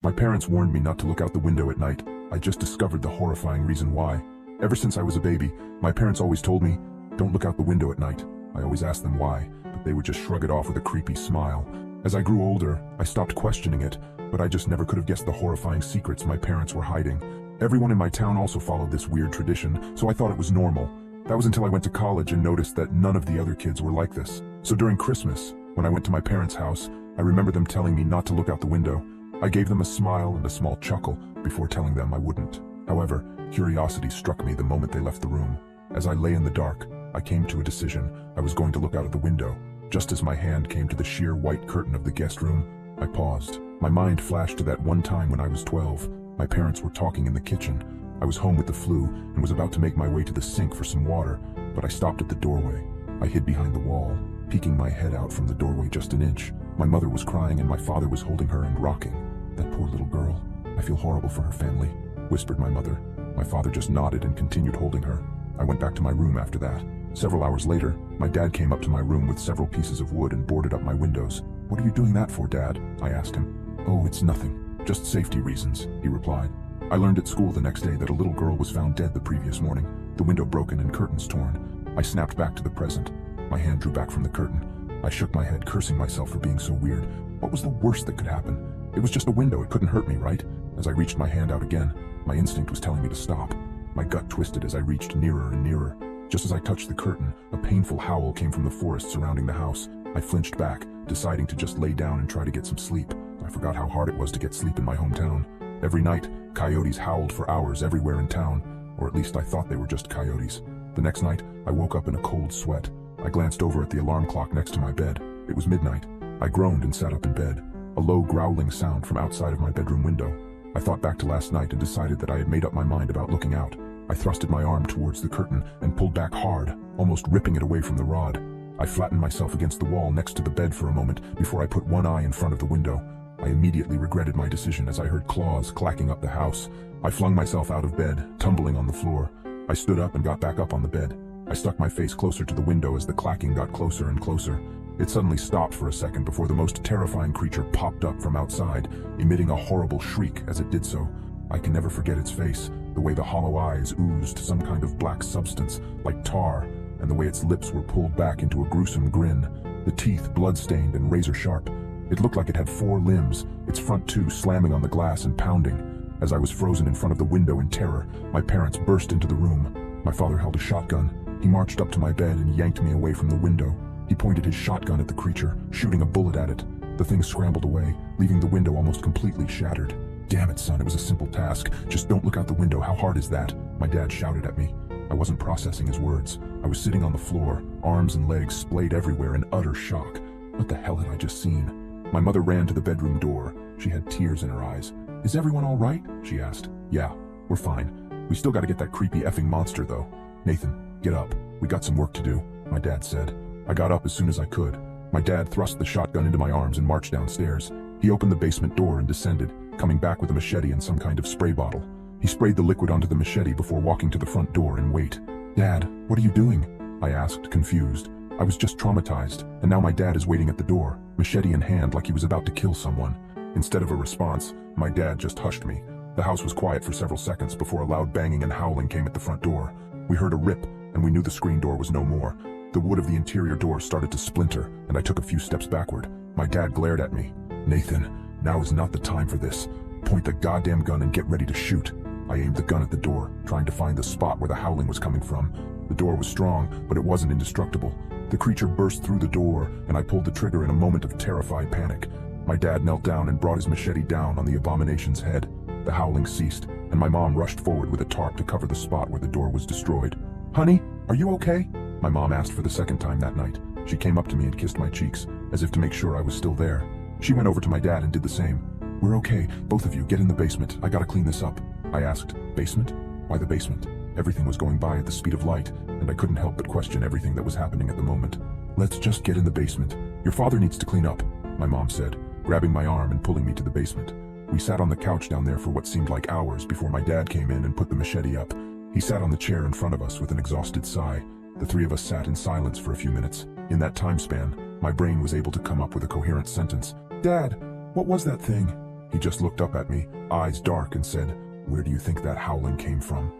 My parents warned me not to look out the window at night. I just discovered the horrifying reason why. Ever since I was a baby, my parents always told me, don't look out the window at night. I always asked them why, but they would just shrug it off with a creepy smile. As I grew older, I stopped questioning it, but I just never could have guessed the horrifying secrets my parents were hiding. Everyone in my town also followed this weird tradition, so I thought it was normal. That was until I went to college and noticed that none of the other kids were like this. So during Christmas, when I went to my parents' house, I remember them telling me not to look out the window. I gave them a smile and a small chuckle before telling them I wouldn't. However, curiosity struck me the moment they left the room. As I lay in the dark, I came to a decision. I was going to look out of the window. Just as my hand came to the sheer white curtain of the guest room, I paused. My mind flashed to that one time when I was 12. My parents were talking in the kitchen. I was home with the flu and was about to make my way to the sink for some water, but I stopped at the doorway. I hid behind the wall, peeking my head out from the doorway just an inch. My mother was crying and my father was holding her and rocking. That poor little girl. I feel horrible for her family, whispered my mother. My father just nodded and continued holding her. I went back to my room after that. Several hours later, my dad came up to my room with several pieces of wood and boarded up my windows. "What are you doing that for, Dad?" I asked him. "Oh, it's nothing. Just safety reasons," he replied. I learned at school the next day that a little girl was found dead the previous morning, the window broken and curtains torn. I snapped back to the present. My hand drew back from the curtain. I shook my head, cursing myself for being so weird. What was the worst that could happen? It was just a window, it couldn't hurt me, right? As I reached my hand out again, my instinct was telling me to stop. My gut twisted as I reached nearer and nearer. Just as I touched the curtain, a painful howl came from the forest surrounding the house. I flinched back, deciding to just lay down and try to get some sleep. I forgot how hard it was to get sleep in my hometown. Every night, coyotes howled for hours everywhere in town, or at least I thought they were just coyotes. The next night, I woke up in a cold sweat. I glanced over at the alarm clock next to my bed. It was midnight. I groaned and sat up in bed. A low growling sound from outside of my bedroom window. I thought back to last night and decided that I had made up my mind about looking out. I thrusted my arm towards the curtain and pulled back hard, almost ripping it away from the rod. I flattened myself against the wall next to the bed for a moment before I put one eye in front of the window. I immediately regretted my decision as I heard claws clacking up the house. I flung myself out of bed, tumbling on the floor. I stood up and got back up on the bed. I stuck my face closer to the window as the clacking got closer and closer. It suddenly stopped for a second before the most terrifying creature popped up from outside, emitting a horrible shriek as it did so. I can never forget its face, the way the hollow eyes oozed some kind of black substance, like tar, and the way its lips were pulled back into a gruesome grin, the teeth blood-stained and razor-sharp. It looked like it had 4 limbs, its front 2 slamming on the glass and pounding. As I was frozen in front of the window in terror, my parents burst into the room. My father held a shotgun. He marched up to my bed and yanked me away from the window. He pointed his shotgun at the creature, shooting a bullet at it. The thing scrambled away, leaving the window almost completely shattered. "Damn it, son, it was a simple task. Just don't look out the window. How hard is that?" My dad shouted at me. I wasn't processing his words. I was sitting on the floor, arms and legs splayed everywhere in utter shock. What the hell had I just seen? My mother ran to the bedroom door. She had tears in her eyes. "Is everyone all right?" she asked. "Yeah, we're fine. We still gotta get that creepy effing monster, though." "Nathan, get up. We got some work to do," my dad said. I got up as soon as I could. My dad thrust the shotgun into my arms and marched downstairs. He opened the basement door and descended, coming back with a machete and some kind of spray bottle. He sprayed the liquid onto the machete before walking to the front door and wait. "Dad, what are you doing?" I asked, confused. I was just traumatized, and now my dad is waiting at the door, machete in hand like he was about to kill someone. Instead of a response, my dad just hushed me. The house was quiet for several seconds before a loud banging and howling came at the front door. We heard a rip, and we knew the screen door was no more. The wood of the interior door started to splinter, and I took a few steps backward. My dad glared at me. "Nathan, now is not the time for this. Point the goddamn gun and get ready to shoot." I aimed the gun at the door, trying to find the spot where the howling was coming from. The door was strong, but it wasn't indestructible. The creature burst through the door, and I pulled the trigger in a moment of terrified panic. My dad knelt down and brought his machete down on the abomination's head. The howling ceased, and my mom rushed forward with a tarp to cover the spot where the door was destroyed. "Honey, are you okay?" my mom asked for the second time that night. She came up to me and kissed my cheeks, as if to make sure I was still there. She went over to my dad and did the same. "We're okay, both of you, get in the basement. I gotta clean this up." I asked, "Basement? Why the basement?" Everything was going by at the speed of light, and I couldn't help but question everything that was happening at the moment. "Let's just get in the basement. Your father needs to clean up," my mom said, grabbing my arm and pulling me to the basement. We sat on the couch down there for what seemed like hours before my dad came in and put the machete up. He sat on the chair in front of us with an exhausted sigh. The 3 of us sat in silence for a few minutes. In that time span, my brain was able to come up with a coherent sentence. "Dad, what was that thing?" He just looked up at me, eyes dark, and said, "Where do you think that howling came from?"